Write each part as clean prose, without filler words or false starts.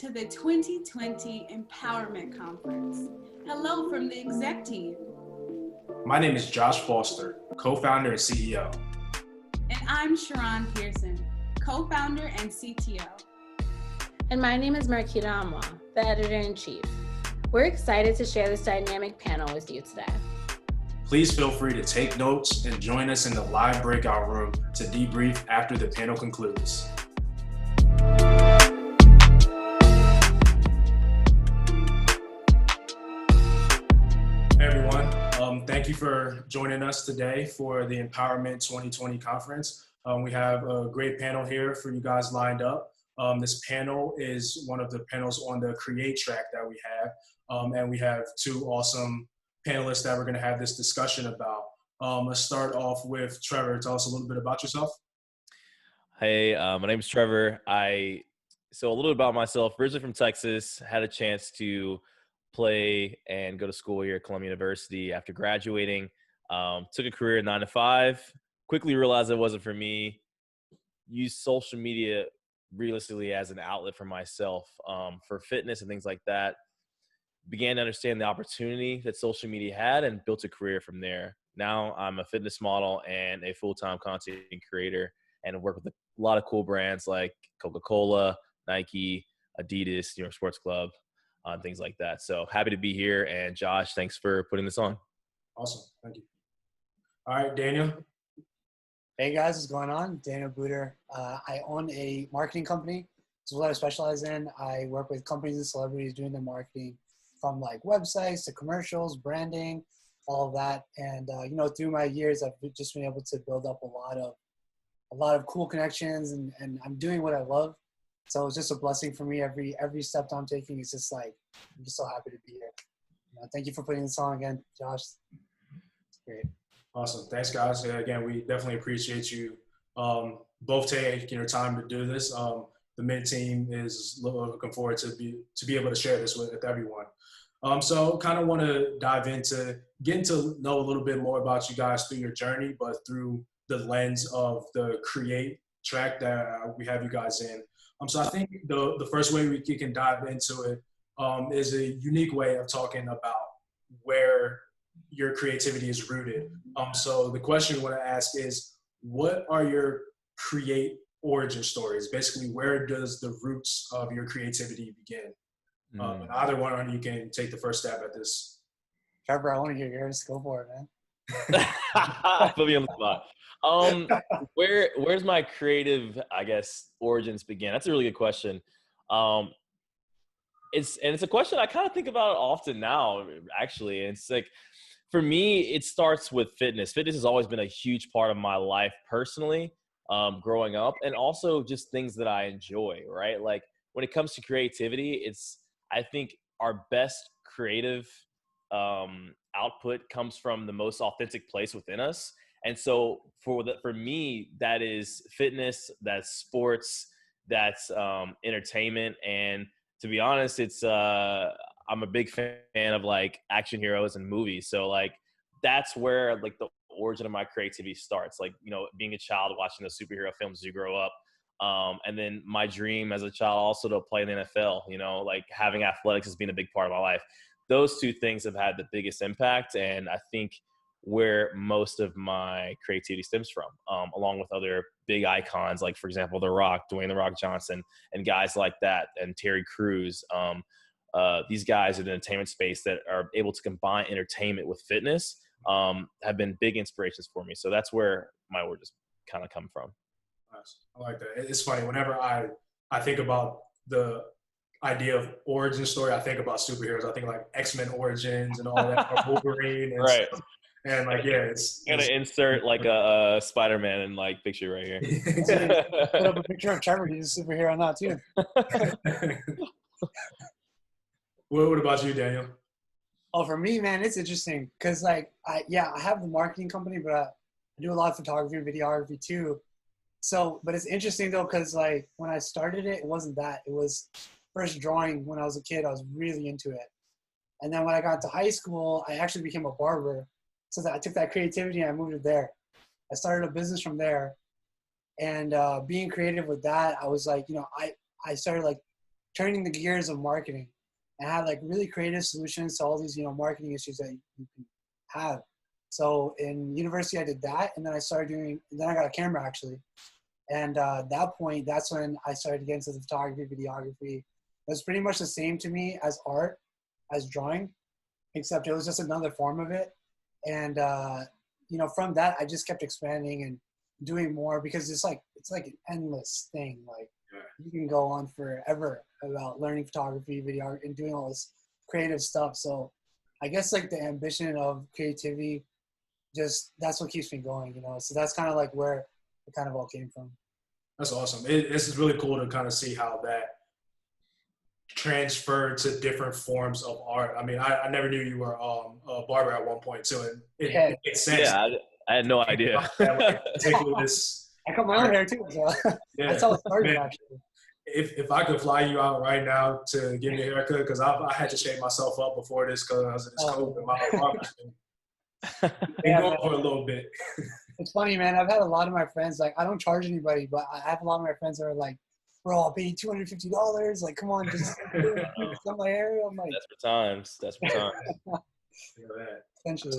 to the 2020 EmpowerMint Conference. Hello from the exec team. My name is Josh Foster, co-founder and CEO. And I'm Sharon Pearson, co-founder and CTO. And my name is Marquita Amwa, the editor-in-chief. We're excited to share this dynamic panel with you today. Please feel free to take notes and join us in the live breakout room to debrief after the panel concludes. Hey everyone, thank you for joining us today for the EmpowerMint 2020 conference. We have a great panel here for you guys lined up. This panel is one of the panels on the Create track that we have, and we have two awesome panelists that we're going to have this discussion about. Let's start off with Trevor. Tell us a little bit about yourself. Hey, my name is Trevor. So a little bit about myself. Originally from Texas, had a chance to play and go to school here at Columbia University after graduating. Took a career 9 to 5. Quickly realized it wasn't for me. Used social media realistically as an outlet for myself, for fitness and things like that. Began to understand the opportunity that social media had and built a career from there. Now I'm a fitness model and a full-time content creator and work with a lot of cool brands like Coca-Cola, Nike, Adidas, New York Sports Club, things like that. So happy to be here. And Josh, thanks for putting this on. Awesome. Thank you. All right, Daniel. Hey guys, what's going on? Daniel Buter. I own a marketing company. This is what I specialize in. I work with companies and celebrities doing their marketing, from like websites to commercials, branding, all of that. And through my years, I've just been able to build up a lot of cool connections, and I'm doing what I love. So it's just a blessing for me. Every step I'm taking is just like, I'm just so happy to be here. Thank you for putting this on again, Josh. It's great. Awesome. Thanks, guys. Again, we definitely appreciate you both taking your time to do this. The Mint team is looking forward to be able to share this with everyone. So kind of want to dive into getting to know a little bit more about you guys through your journey, but through the lens of the Create track that we have you guys in. So I think the first way we can dive into it is a unique way of talking about where your creativity is rooted. So the question we want to ask is, what are your Create origin stories? Basically, where does the roots of your creativity begin? And either one of you can take the first stab at this. Trevor, I want to hear yours. Go for it, man. Put me on the spot. Where's my creative, I guess, origins begin? That's a really good question. It's a question I kind of think about often now, actually. And it's like, for me, it starts with fitness. Fitness has always been a huge part of my life personally, growing up, and also just things that I enjoy, right? Like when it comes to creativity, I think our best creative output comes from the most authentic place within us. And so for me, that is fitness, that's sports, that's entertainment. And to be honest, I'm a big fan of like action heroes and movies. So like that's where like the origin of my creativity starts. Like, being a child watching the superhero films as you grow up. And then my dream as a child also to play in the NFL, like having athletics has been a big part of my life. Those two things have had the biggest impact. And I think where most of my creativity stems from, along with other big icons, like for example, Dwayne "The Rock" Johnson, and guys like that, and Terry Crews. These guys in the entertainment space that are able to combine entertainment with fitness have been big inspirations for me. So that's where my origins kind of come from. Nice. I like that. It's funny. Whenever I think about the idea of origin story, I think about superheroes. I think like X-Men origins and all that, or Wolverine and right. stuff. And like, yeah, it's gonna insert like a Spider-Man and like picture right here. Put up a picture of Trevor. He's a superhero now too. What about you, Daniel? Oh, for me, man, it's interesting because like I have the marketing company, but I do a lot of photography and videography too. So, but it's interesting though, because like when I started it wasn't that. It was first drawing when I was a kid. I was really into it. And then when I got to high school, I actually became a barber. So I took that creativity and I moved it there. I started a business from there. And being creative with that, I was like, I started like turning the gears of marketing and have like really creative solutions to all these, marketing issues that you can have. So in university, I did that. And then then I got a camera actually. And at that point, that's when I started to get into the photography, videography. It was pretty much the same to me as art, as drawing, except it was just another form of it. And, from that, I just kept expanding and doing more because it's like an endless thing. Like you can go on forever about learning photography, video, and doing all this creative stuff. So I guess like the ambition of creativity, that's what keeps me going, So that's kind of like where it kind of all came from. That's awesome. This is really cool to kind of see how that transferred to different forms of art. I mean, I never knew you were a barber at one point too, and it makes sense. Yeah, I had no idea. I cut my own hair too, so that's how it started, actually. If I could fly you out right now to give me a haircut, because I had to shave myself up before this because of this COVID. My barber's been going for a little bit. It's funny, man. I've had a lot of my friends, like, I don't charge anybody, but I have a lot of my friends that are like, bro, I'll pay you $250. Like, come on, just cut my hair. I'm like, That's for times. That's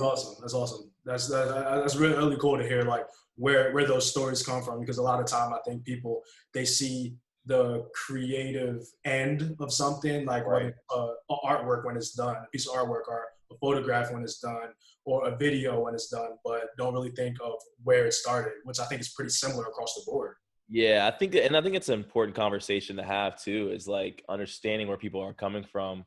awesome. That's really cool to hear, like, where those stories come from, because a lot of time I think people, they see the creative end of something, like right. Artwork when it's done, a piece of artwork, or a photograph when it's done, or a video when it's done, but don't really think of where it started, which I think is pretty similar across the board. Yeah, I think it's an important conversation to have too, is like understanding where people are coming from.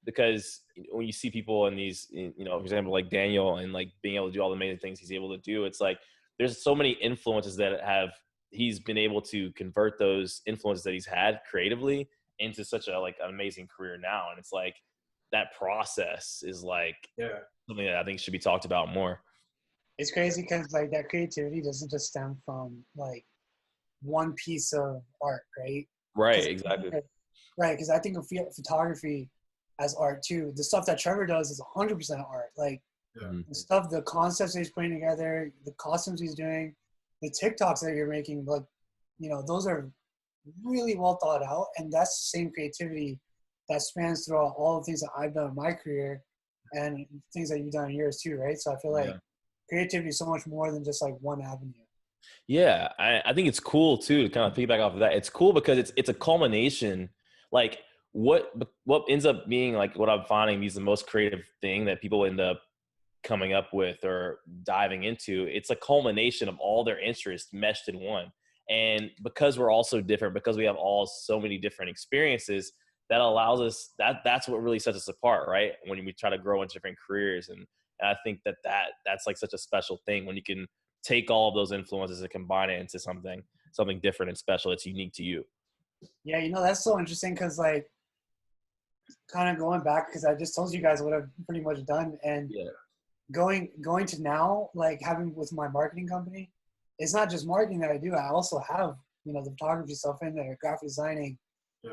Because when you see people in these, for example, like Daniel, and like being able to do all the amazing things he's able to do, it's like there's so many influences that he's been able to convert those influences that he's had creatively into such a like amazing career now. And it's like that process is like something that I think should be talked about more. It's crazy because like that creativity doesn't just stem from like one piece of art, right? Right, exactly. Right, because I think of photography as art too. The stuff that Trevor does is 100% art. Like the stuff, the concepts he's putting together, the costumes he's doing, the TikToks that you're making, like, those are really well thought out. And that's the same creativity that spans throughout all the things that I've done in my career and things that you've done in yours too, right? So I feel like creativity is so much more than just like one avenue. Yeah, I think it's cool too to kind of piggyback off of that. It's cool because it's a culmination. Like what ends up being like what I'm finding is the most creative thing that people end up coming up with or diving into. It's a culmination of all their interests meshed in one. And because we're all so different, because we have all so many different experiences, that allows us that's what really sets us apart, right? When we try to grow into different careers. And I think that's like such a special thing when you can take all of those influences and combine it into something different and special that's unique to you. Yeah, that's so interesting because like kind of going back, because I just told you guys what I've pretty much done, and going to now, like having with my marketing company, it's not just marketing that I do. I also have, the photography stuff in there, graphic designing,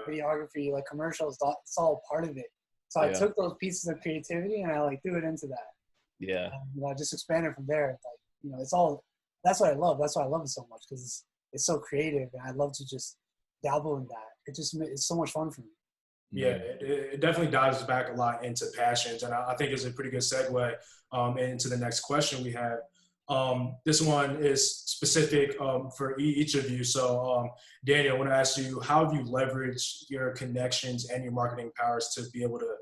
videography, like commercials, it's all part of it. So I took those pieces of creativity and I like threw it into that. Yeah. And I just expanded from there. Like, it's all, that's what I love. That's why I love it so much, because it's so creative and I love to just dabble in that. It's so much fun for me. Yeah, it definitely dives back a lot into passions. And I think it's a pretty good segue into the next question we have. This one is specific for each of you. So Daniel, I want to ask you, how have you leveraged your connections and your marketing powers to be able to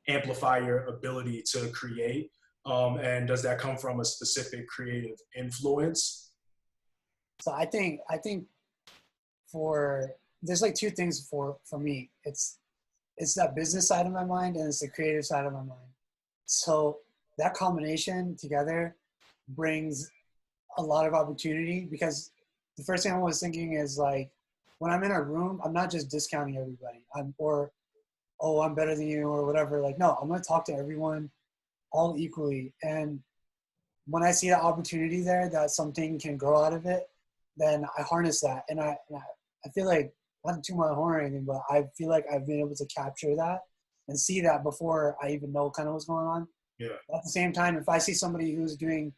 amplify your ability to create? And does that come from a specific creative influence? So I think there's like two things for me. It's that business side of my mind and it's the creative side of my mind. So that combination together brings a lot of opportunity, because the first thing I was thinking is like, when I'm in a room, I'm not just discounting everybody. I'm better than you or whatever. Like, no, I'm going to talk to everyone all equally. And when I see the opportunity there that something can grow out of it, then I harness that. And I feel like, not to toot my horn or anything, but I feel like I've been able to capture that and see that before I even know kind of what's going on. Yeah. At the same time, if I see somebody who's doing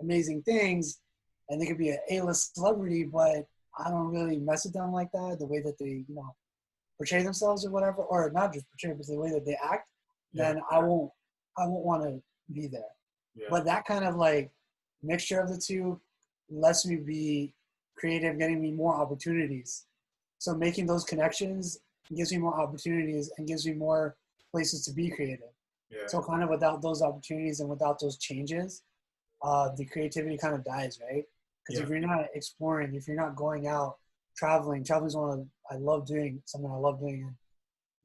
amazing things and they could be an A-list celebrity, but I don't really mess with them like that, the way that they, portray themselves or whatever, or not just portray, but the way that they act, Yeah. then I won't want to be there. Yeah. But that kind of like mixture of the two lets me be creative, getting me more opportunities. So making those connections gives me more opportunities and gives me more places to be creative. Yeah. So kind of without those opportunities and without those changes, the creativity kind of dies, right? Because if you're not exploring, if you're not going out, traveling is one of I love doing, something I love doing. And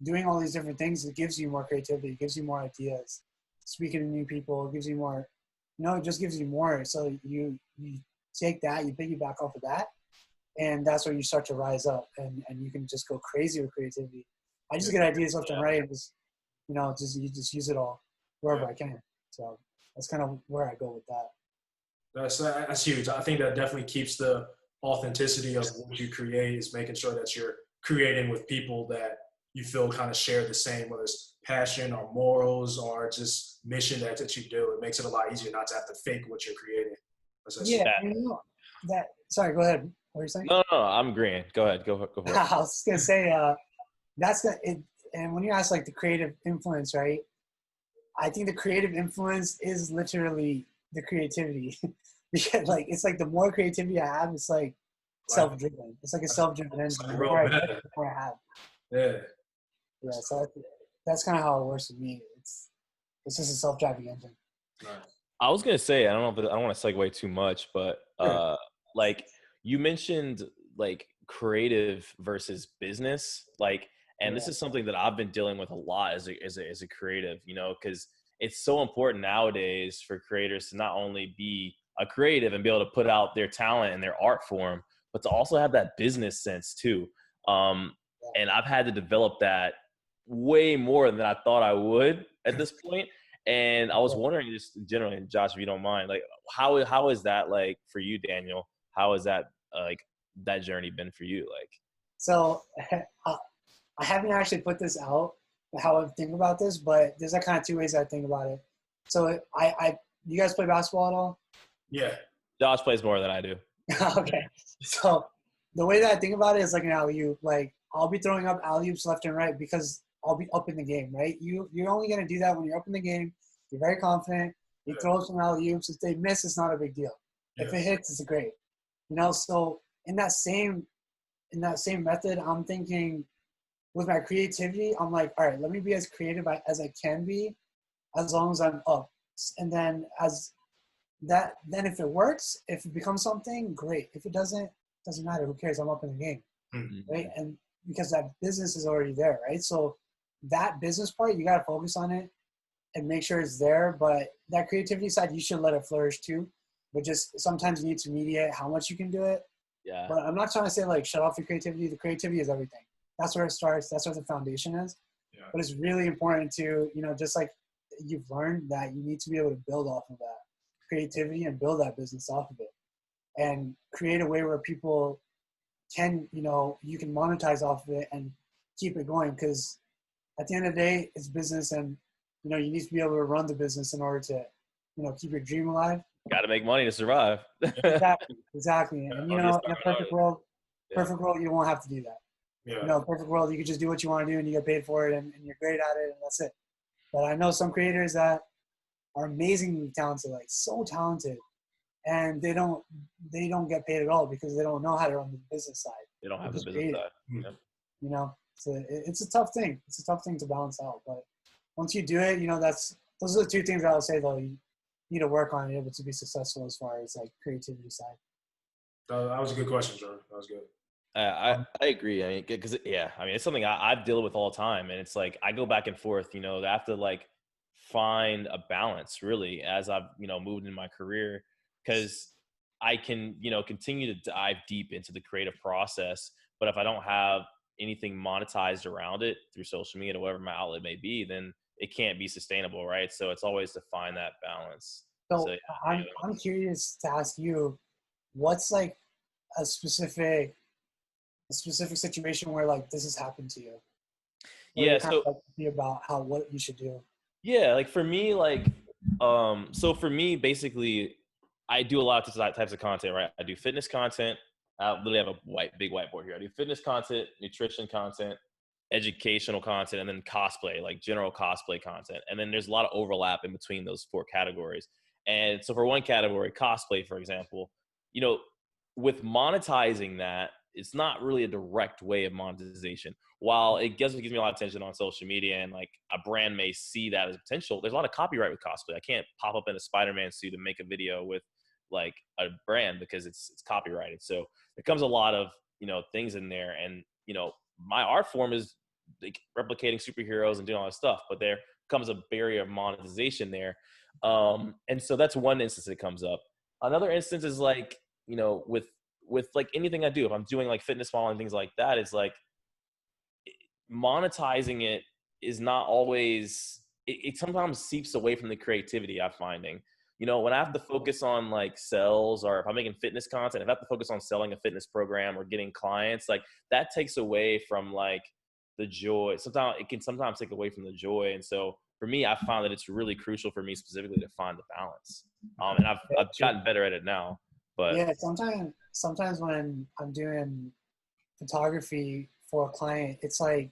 doing all these different things, it gives you more creativity, it gives you more ideas. Speaking to new people, it gives you more, it just gives you more. So you take that, you piggyback off of that, and that's where you start to rise up, and you can just go crazy with creativity. I just get ideas left and right, and just you just use it all wherever I can. So that's kind of where I go with that. That's huge. I think that definitely keeps the authenticity of what you create, is making sure that you're creating with people that you feel kind of share the same, whether it's passion or morals or just mission that you do. It makes it a lot easier not to have to fake what you're creating. Sorry, go ahead. What are you saying? No, I'm agreeing. Go ahead. Go for it. I was gonna say that's it. And when you ask like the creative influence, right? I think the creative influence is literally the creativity. Because like it's like the more creativity I have, it's like self-driven. It's like a self-driven engine. The more I get, the more I have. Yeah. So that's kind of how it works with me. It's just a self-driving engine. I was gonna say, I don't want to segue too much, but like you mentioned, like creative versus business, like, and this is something that I've been dealing with a lot as a creative, because it's so important nowadays for creators to not only be a creative and be able to put out their talent and their art form, but to also have that business sense too. And I've had to develop that way more than I thought I would at this point. And I was wondering, just generally, Josh, if you don't mind, like how is that like for you, Daniel? How is that like that journey been for you? Like, so I haven't actually put this out how I think about this, but there's like kind of two ways I think about it. So you guys play basketball at all? Yeah. Josh plays more than I do. Okay. So the way that I think about it is like an alley-oop. Like I'll be throwing up alley-oops left and right because I'll be up in the game, right? You're only going to do that when you're up in the game. You're very confident. You throw some alley-oops. If they miss, it's not a big deal. If it hits, it's great. So in that same method, I'm thinking with my creativity, I'm like, all right, let me be as creative as I can be as long as I'm up. And then then if it works, if it becomes something, great. If it doesn't matter. Who cares? I'm up in the game, right? And because that business is already there, right? So that business part, you got to focus on it and make sure it's there. But that creativity side, you should let it flourish too. But just sometimes you need to mediate how much you can do it. Yeah. But I'm not trying to say like shut off your creativity. The creativity is everything. That's where it starts. That's where the foundation is. Yeah. But it's really important to, just like you've learned, that you need to be able to build off of that creativity and build that business off of it and create a way where people can, you can monetize off of it and keep it going. Because at the end of the day, it's business, and, you need to be able to run the business in order to, keep your dream alive. Got to make money to survive. Exactly. And, in a perfect world, you won't have to do that. Yeah. Perfect world, you can just do what you want to do and you get paid for it and you're great at it and that's it. But I know some creators that are amazingly talented, like so talented, and they don't get paid at all because they don't know how to run the business side. They don't have the business side. Yep. So it's a tough thing. It's a tough thing to balance out. But once you do it, those are the two things that I'll say though. You need to work on it able to be successful as far as like creativity side. That was a good question, Trevor. That was good. I agree. I mean, because it's something I deal with all the time, and it's like I go back and forth. I have to like find a balance really as I've moved in my career, because I can continue to dive deep into the creative process, but if I don't have anything monetized around it through social media or whatever my outlet may be, then it can't be sustainable, right? So it's always to find that balance. So I'm curious to ask you, what's like a specific situation where like this has happened to you? Yeah. So be about what you should do. Yeah. Like for me, so for me, basically I do a lot of types of content, right? I do fitness content. I literally have a big whiteboard here. I do fitness content, nutrition content, educational content, and then cosplay, like general cosplay content. And then there's a lot of overlap in between those 4 categories. And so for one category, cosplay, for example, you know, with monetizing that, it's not really a direct way of monetization. While it gives me a lot of attention on social media, and like a brand may see that as potential, there's a lot of copyright with cosplay. I can't pop up in a Spider-Man suit and make a video with like a brand because it's copyrighted. So there comes a lot of, you know, things in there. And, you know, my art form is like replicating superheroes and doing all that stuff, but there comes a barrier of monetization there. And so that's one instance that comes up. Another instance is like, you know, with like anything I do, if I'm doing like fitness modeling, things like that, it's like monetizing it is not always, it sometimes seeps away from the creativity I'm finding. You know, when I have to focus on like sales, or if I'm making fitness content, if I have to focus on selling a fitness program or getting clients, like that takes away from like the joy. Sometimes it can sometimes take away from the joy. And so for me, I found that it's really crucial for me specifically to find the balance. And I've gotten better at it now, but yeah, sometimes when I'm doing photography for a client, it's like,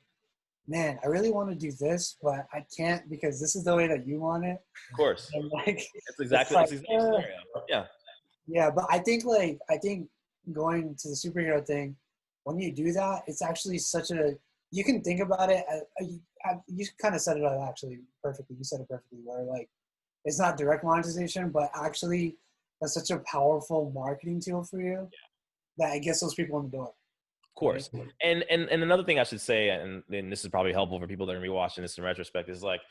man, I really want to do this, but I can't because this is the way that you want it. of course, And like, it's exactly like, the same scenario. Yeah. yeah, but I think going to the superhero thing, when you do that, it's actually you can think about it. You kind of said it out actually perfectly. You said it perfectly, where like it's not direct monetization, but actually that's such a powerful marketing tool for you that it gets those people in the door. Of course. And another thing I should say, and this is probably helpful for people that are going to be watching this in retrospect, is like,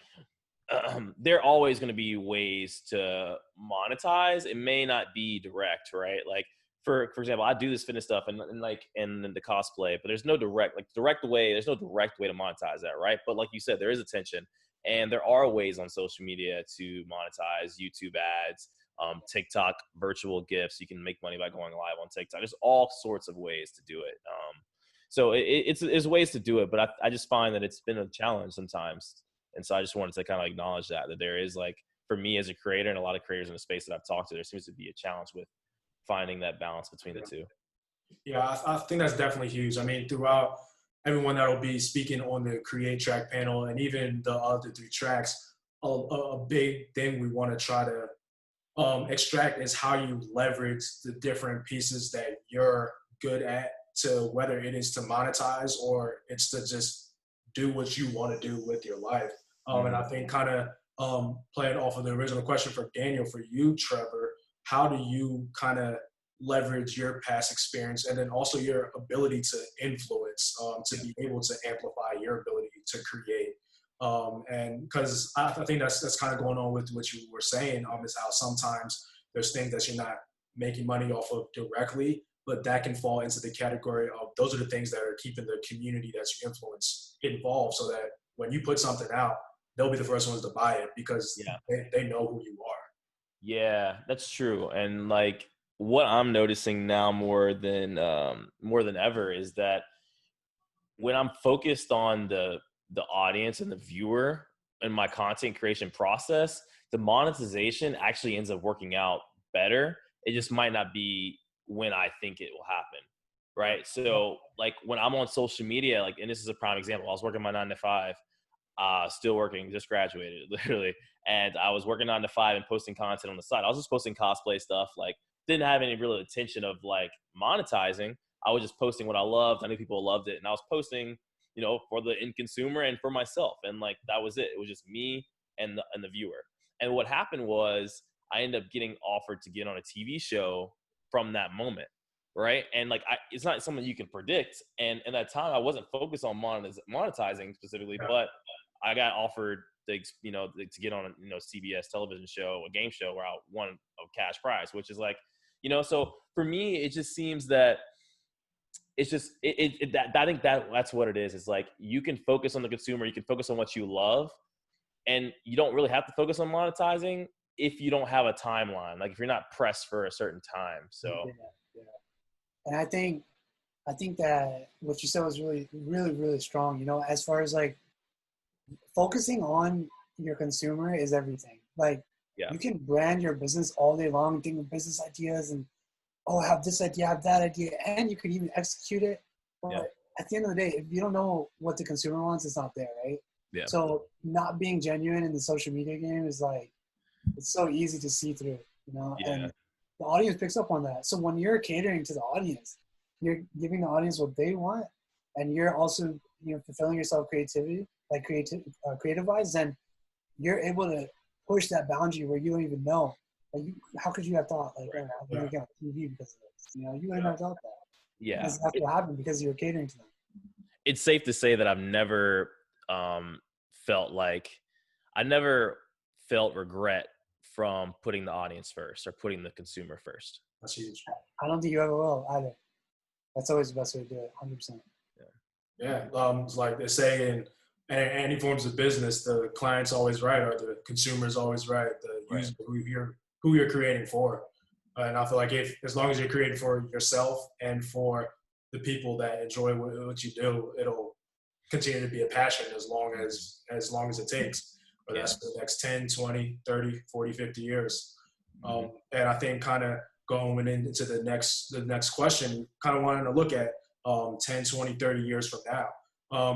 there are always going to be ways to monetize. It may not be direct, right? Like for example, I do this fitness stuff and the cosplay, but there's no direct way to monetize that, right? But like you said, there is attention, and there are ways on social media to monetize: YouTube ads, TikTok virtual gifts. You can make money by going live on TikTok. There's all sorts of ways to do it. So there's ways to do it, but I just find that it's been a challenge sometimes. And so I just wanted to kind of acknowledge that there is, like, for me as a creator and a lot of creators in the space that I've talked to, there seems to be a challenge with finding that balance between the two. Yeah, I think that's definitely huge. I mean, throughout everyone that will be speaking on the Create track panel and even the other 3 tracks, a big thing we want to try to extract is how you leverage the different pieces that you're good at, to whether it is to monetize or it's to just do what you want to do with your life. And I think kind of playing off of the original question for Daniel, for you, Trevor, how do you kind of leverage your past experience and then also your ability to influence, to be able to amplify your ability to create? And because I think that's kind of going on with what you were saying, is how sometimes there's things that you're not making money off of directly, but that can fall into the category of those are the things that are keeping the community that you influence involved, so that when you put something out, they'll be the first ones to buy it because they know who you are. Yeah, that's true. And like what I'm noticing now more than ever is that when I'm focused on the audience and the viewer in my content creation process, the monetization actually ends up working out better. It just might not be when I think it will happen, right? So like when I'm on social media, like, and this is a prime example, I was working my 9 to 5, still working, just graduated literally. And I was working 9 to 5 and posting content on the side. I was just posting cosplay stuff, like didn't have any real intention of like monetizing. I was just posting what I loved. I knew people loved it. And I was posting, you know, for the end consumer and for myself. And like, that was it. It was just me and the viewer. And what happened was I ended up getting offered to get on a TV show from that moment. Right. And like, it's not something you can predict. And at that time I wasn't focused on monetizing specifically, but I got offered to get on a CBS television show, a game show where I won a cash prize, which is like, so for me, it just seems that it's just, I think that's what it is. It's like, you can focus on the consumer, you can focus on what you love, and you don't really have to focus on monetizing if you don't have a timeline, like if you're not pressed for a certain time. So, And I think that what you said was really, really, really strong, as far as like focusing on your consumer is everything. Like, you can brand your business all day long, think of business ideas and, I have this idea, I have that idea, and you could even execute it. But at the end of the day, if you don't know what the consumer wants, it's not there, right? Yeah. So not being genuine in the social media game is like, it's so easy to see through, Yeah. and the audience picks up on that. So when you're catering to the audience, you're giving the audience what they want, and you're also, fulfilling yourself creative wise, then you're able to push that boundary where you don't even know. Like, how could you have thought, like, oh, I'm going to get on TV because of this? You wouldn't have thought that. Yeah. Because that's what happened because you were catering to them. It's safe to say that I've never felt regret from putting the audience first or putting the consumer first. That's huge. I don't think you ever will either. That's always the best way to do it, 100%. Yeah, it's like they say in any forms of business, the client's always right or the consumer's always right. The user, who you're creating for, and I feel like as long as you're creating for yourself and for the people that enjoy what you do, it'll continue to be a passion as long as it takes. But that's for the next 10, 20, 30, 40, 50 years. And I think kind of going into the next question, kind of wanting to look at 10, 20, 30 years from now.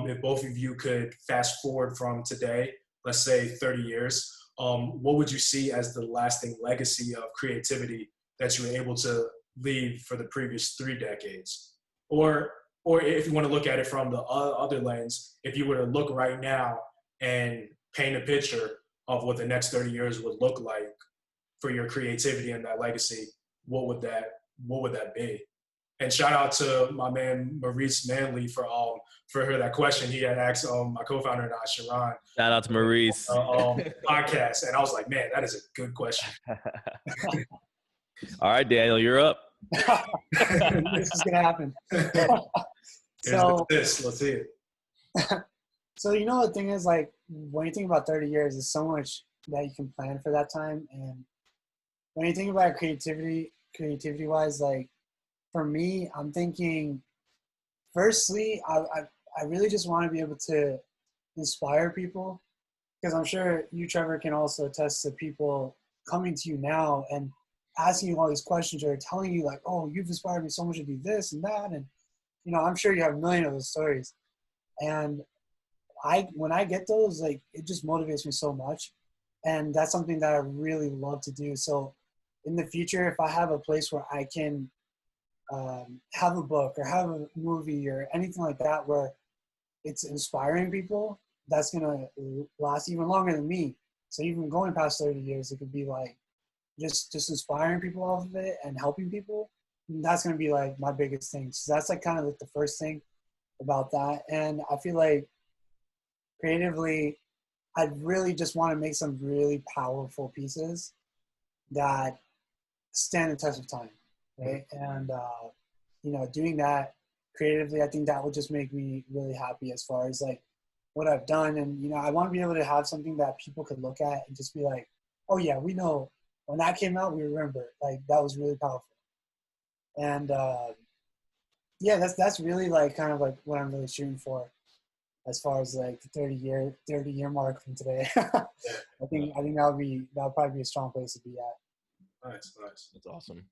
If both of you could fast forward from today, let's say 30 years, what would you see as the lasting legacy of creativity that you were able to leave for the previous 3 decades? Or if you want to look at it from the other lens, if you were to look right now and paint a picture of what the next 30 years would look like for your creativity and that legacy, what would that be? And shout out to my man Maurice Manley for her that question he had asked my co-founder and I, Sharon. Shout out to Maurice. Podcast, and I was like, man, that is a good question. All right, Daniel, you're up. This is gonna happen. Let's see it. So the thing is, like, when you think about 30 years, there's so much that you can plan for that time. And when you think about creativity wise, like, for me, I'm thinking, firstly, I really just want to be able to inspire people, because I'm sure you, Trevor, can also attest to people coming to you now and asking you all these questions or telling you, like, oh, you've inspired me so much to do this and that. And, I'm sure you have a million of those stories. And when I get those, like, it just motivates me so much. And that's something that I really love to do. So in the future, if I have a place where I can have a book or have a movie or anything like that where it's inspiring people, that's going to last even longer than me. So even going past 30 years, it could be like just inspiring people off of it and helping people. And that's going to be like my biggest thing. So that's like kind of like the first thing about that. And I feel like creatively, I really just want to make some really powerful pieces that stand the test of time, right? And, doing that creatively, I think that will just make me really happy as far as like what I've done. And, I want to be able to have something that people could look at and just be like, oh yeah, we know when that came out, we remember, like, that was really powerful. And, that's really like kind of like what I'm really shooting for as far as like the 30 year mark from today. I think that'll probably be a strong place to be at. Nice. That's awesome.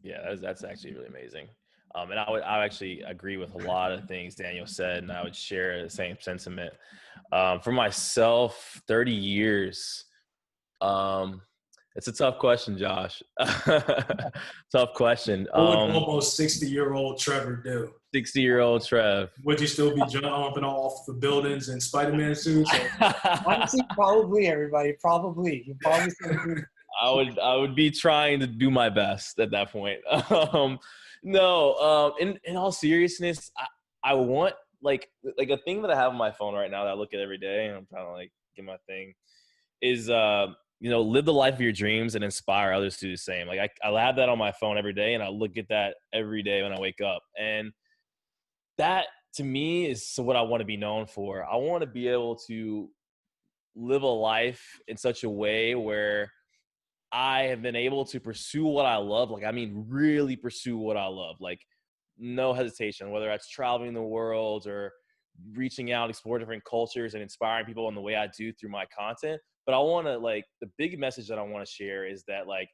Yeah, that's actually really amazing. And I would actually agree with a lot of things Daniel said, and I would share the same sentiment. For myself, 30 years. It's a tough question, Josh. Tough question. What would almost 60-year-old Trevor do? 60-year-old Trev. Would you still be jumping off the buildings in Spider-Man suits? Honestly, probably, everybody. Probably. You probably still I would be trying to do my best at that point. In all seriousness, I want like a thing that I have on my phone right now that I look at every day, and I'm trying to like get my thing, is live the life of your dreams and inspire others to do the same. Like I have that on my phone every day, and I look at that every day when I wake up. And that to me is what I want to be known for. I want to be able to live a life in such a way where I have been able to pursue what I love. Like, I mean, really pursue what I love. Like, no hesitation, whether that's traveling the world or reaching out, explore different cultures and inspiring people in the way I do through my content. But I want to, like, the big message that I want to share is that, like,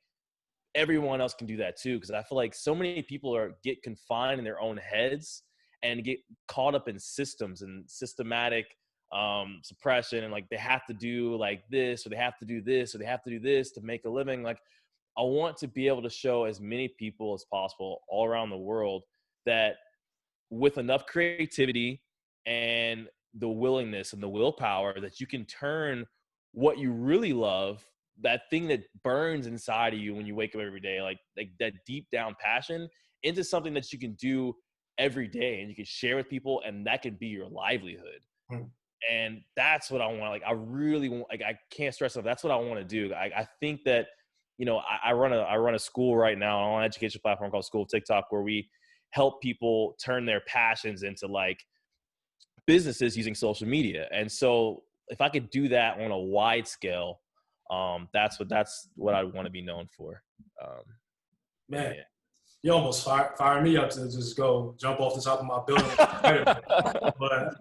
everyone else can do that too. Because I feel like so many people get confined in their own heads and get caught up in systems and systematic suppression, and like they have to do like this, or they have to do this, or they have to do this to make a living. Like, I want to be able to show as many people as possible all around the world that with enough creativity and the willingness and the willpower, that you can turn what you really love, that thing that burns inside of you when you wake up every day, like that deep down passion, into something that you can do every day and you can share with people, and that can be your livelihood. And that's what I want. Like, I really want, like, I can't stress enough. That's what I want to do. I think that, you know, I run a school right now on an education platform called School of TikTok, where we help people turn their passions into like businesses using social media. And so if I could do that on a wide scale, that's what I want to be known for. Man, yeah. You almost fired me up to just go jump off the top of my building. But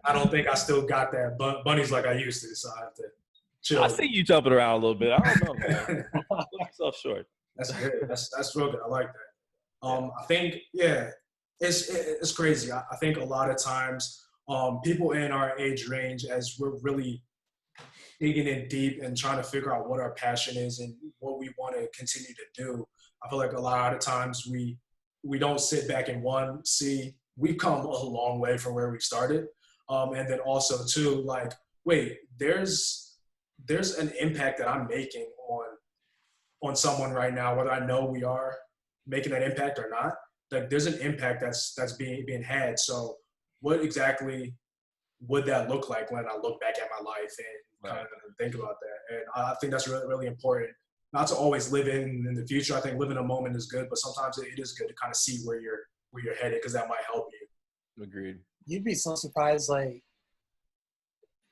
I don't think I still got that bunnies like I used to, so I have to chill. I see you jumping around a little bit. I don't know, man. Look yourself short. That's good. That's real good. I like that. I think, it's crazy. I think a lot of times people in our age range, as we're really digging in deep and trying to figure out what our passion is and what we want to continue to do, I feel like a lot of times we don't sit back and see we've come a long way from where we started. And then also too, like, wait, there's an impact that I'm making on someone right now, whether I know we are making that impact or not. Like, there's an impact that's being had. So what exactly would that look like when I look back at my life and kind of think about that? And I think that's really, really important. Not to always live in the future. I think living a moment is good, but sometimes it is good to kind of see where you're headed, because that might help you. Agreed. You'd be so surprised, like,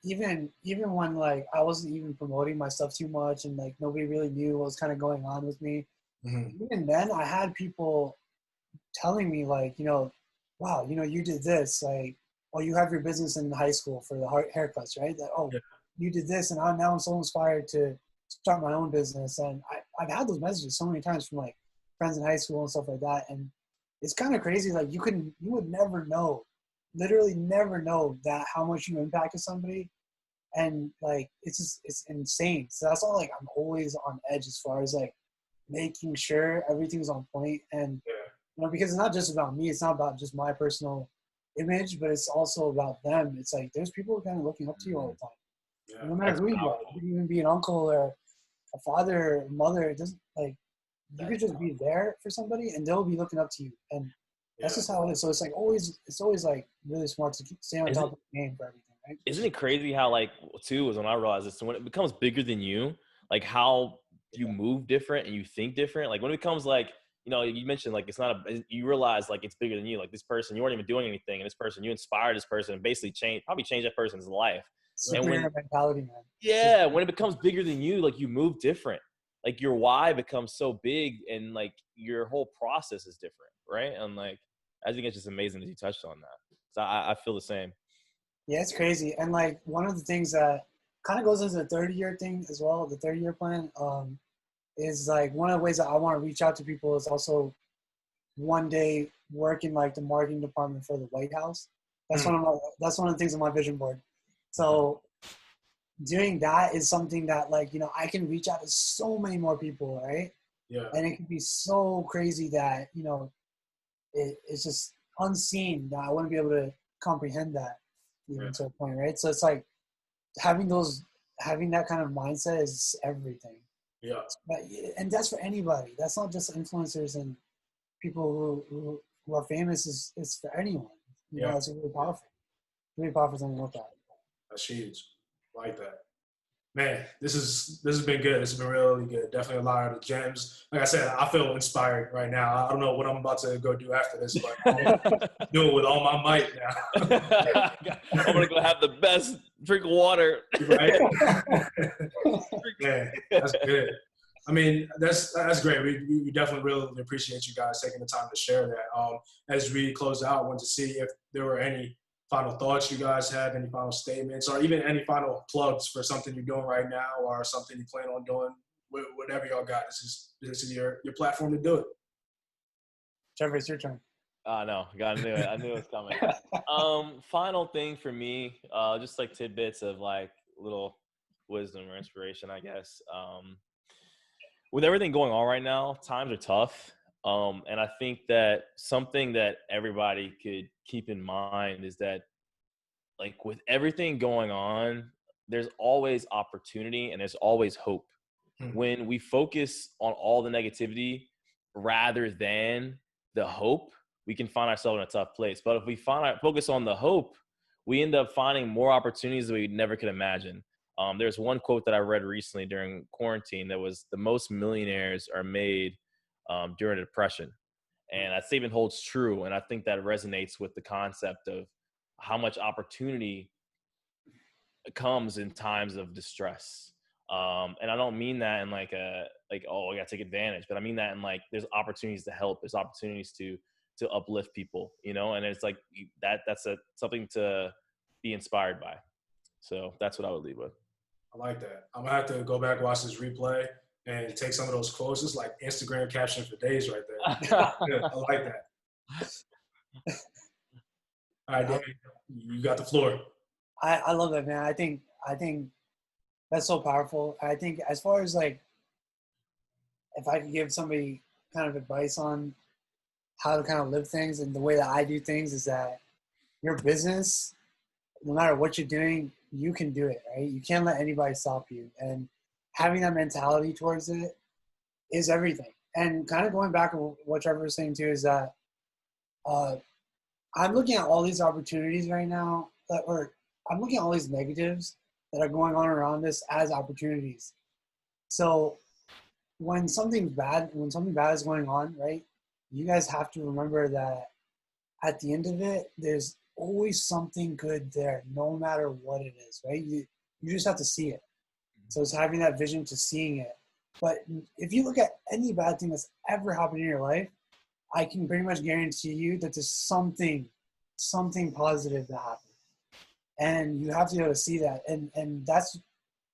even when, like, I wasn't even promoting my stuff too much and, like, nobody really knew what was kind of going on with me. Mm-hmm. Even then, I had people telling me, like, you know, wow, you know, you did this. Like, oh, you have your business in high school for the haircuts, right? That, oh, yeah. You did this, and now I'm so inspired to start my own business. And I've had those messages so many times from, like, friends in high school and stuff like that. And it's kind of crazy. Like, you would never know, literally never know that how much you impacted somebody. And, like, it's insane. So that's all, like, I'm always on edge as far as, like, making sure everything's on point. And, you know, because it's not just about me. It's not about just my personal image, but it's also about them. It's like, there's people kind of looking up to you all the time. Yeah, no matter who you are. You can even be an uncle or a father or mother. It doesn't, like, you could just be there for somebody and they'll be looking up to you. And that's just how it is. So it's like it's always like really smart to stay on top of the game for everything, right? Isn't it crazy how, like, too, is when I realized this, when it becomes bigger than you, like, how you move different and you think different. Like, when it becomes, like, you know, you mentioned, like, you realize, like, it's bigger than you. Like, this person, you weren't even doing anything, and this person, you inspired this person and basically probably changed that person's life. Superhero mentality, man. Yeah, when it becomes bigger than you, like, you move different. Like, your why becomes so big, and, like, your whole process is different, right? And, like, I think it's just amazing that you touched on that. So I feel the same. Yeah, it's crazy. And, like, one of the things that kind of goes into the 30-year thing as well, the 30-year plan, is, like, one of the ways that I want to reach out to people is also one day work in, like, the marketing department for the White House. That's one of the things on my vision board. So doing that is something that, like, you know, I can reach out to so many more people, right? Yeah. And it can be so crazy that, you know, it's just unseen that I wouldn't be able to comprehend that even to a point, right? So it's like having that kind of mindset is everything. Yeah. And that's for anybody. That's not just influencers and people who are famous. It's for anyone. You know, it's really powerful. Really powerful thing to look at. That's huge. I like that. Man, this has been good. This has been really good. Definitely a lot of gems. Like I said, I feel inspired right now. I don't know what I'm about to go do after this, but I'm do it with all my might now. I'm gonna go have the best drink of water. Right? Man, that's good. I mean, that's great. We definitely really appreciate you guys taking the time to share that. As we close out, I wanted to see if there were any final thoughts you guys have, any final statements, or even any final plugs for something you're doing right now or something you plan on doing whatever y'all got, this is your platform to do it. Trevor, it's your turn. No, I knew it. I knew it was coming. Final thing for me, just like tidbits of like little wisdom or inspiration, I guess. With everything going on right now, times are tough. And I think that something that everybody could keep in mind is that, like, with everything going on, there's always opportunity and there's always hope. When we focus on all the negativity rather than the hope, we can find ourselves in a tough place. But if we focus on the hope, we end up finding more opportunities that we never could imagine. There's one quote that I read recently during quarantine that was, the most millionaires are made during a depression. And that statement holds true. And I think that resonates with the concept of how much opportunity comes in times of distress. And I don't mean that in like oh, I gotta take advantage, but I mean that in like, there's opportunities to help, there's opportunities to uplift people, you know, and it's like that's something to be inspired by. So that's what I would leave with. I like that. I'm gonna have to go back, watch this replay, and take some of those quotes. It's like Instagram caption for days right there. Yeah, I like that. All right, Danny, you got the floor. I love that, man. I think that's so powerful. I think as far as like, if I could give somebody kind of advice on how to kind of live things, and the way that I do things is that your business, no matter what you're doing, you can do it, right? You can't let anybody stop you. And having that mentality towards it is everything. And kind of going back to what Trevor was saying too, is that I'm looking at all these opportunities right now, I'm looking at all these negatives that are going on around us as opportunities. So when something bad is going on, right, you guys have to remember that at the end of it, there's always something good there, no matter what it is, right? You just have to see it. So it's having that vision to seeing it. But if you look at any bad thing that's ever happened in your life, I can pretty much guarantee you that there's something positive that happened. And you have to be able to see that. And that's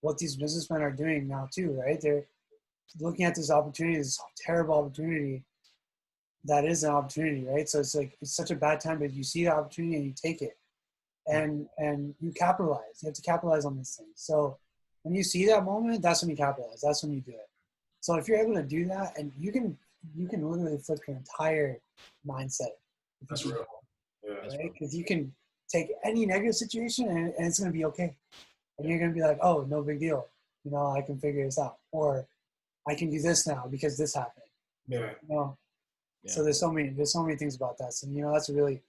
what these businessmen are doing now too, right? They're looking at this opportunity, this terrible opportunity that is an opportunity, right? So it's like, it's such a bad time, but you see the opportunity and you take it. And you capitalize. You have to capitalize on this thing. So when you see that moment, that's when you capitalize. That's when you do it. So if you're able to do that, and you can literally flip your entire mindset. That's real. Yeah, right? Because you can take any negative situation and it's going to be okay. And you're going to be like, oh, no big deal. You know, I can figure this out. Or I can do this now because this happened. Yeah. You know? Yeah. So there's so many things about that. So, you know, that's a really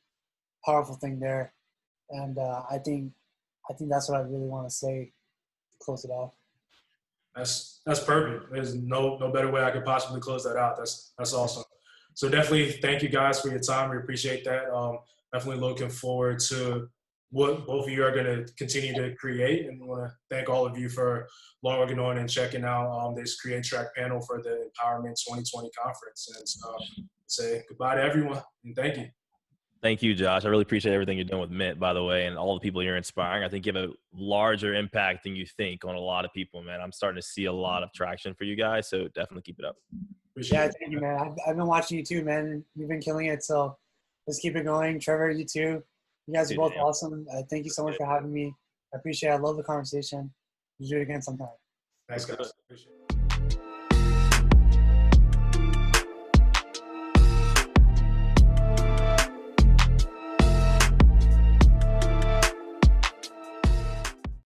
powerful thing there. And I think that's what I really want to say to close it off. That's perfect. There's no better way I could possibly close that out. That's awesome. So definitely thank you guys for your time. We appreciate that. Definitely looking forward to what both of you are going to continue to create. And we want to thank all of you for logging on and checking out this Create Track panel for the EmpowerMint 2020 conference. And say goodbye to everyone and thank you. Thank you, Josh. I really appreciate everything you're doing with Mint, by the way, and all the people you're inspiring. I think you have a larger impact than you think on a lot of people, man. I'm starting to see a lot of traction for you guys, so definitely keep it up. Appreciate thank you, man. I've been watching you too, man. You've been killing it, so let's keep it going. Trevor, you too. You guys are both awesome. Thank you so much for having me. I appreciate it. I love the conversation. We'll do it again sometime. Thanks, guys. Appreciate it.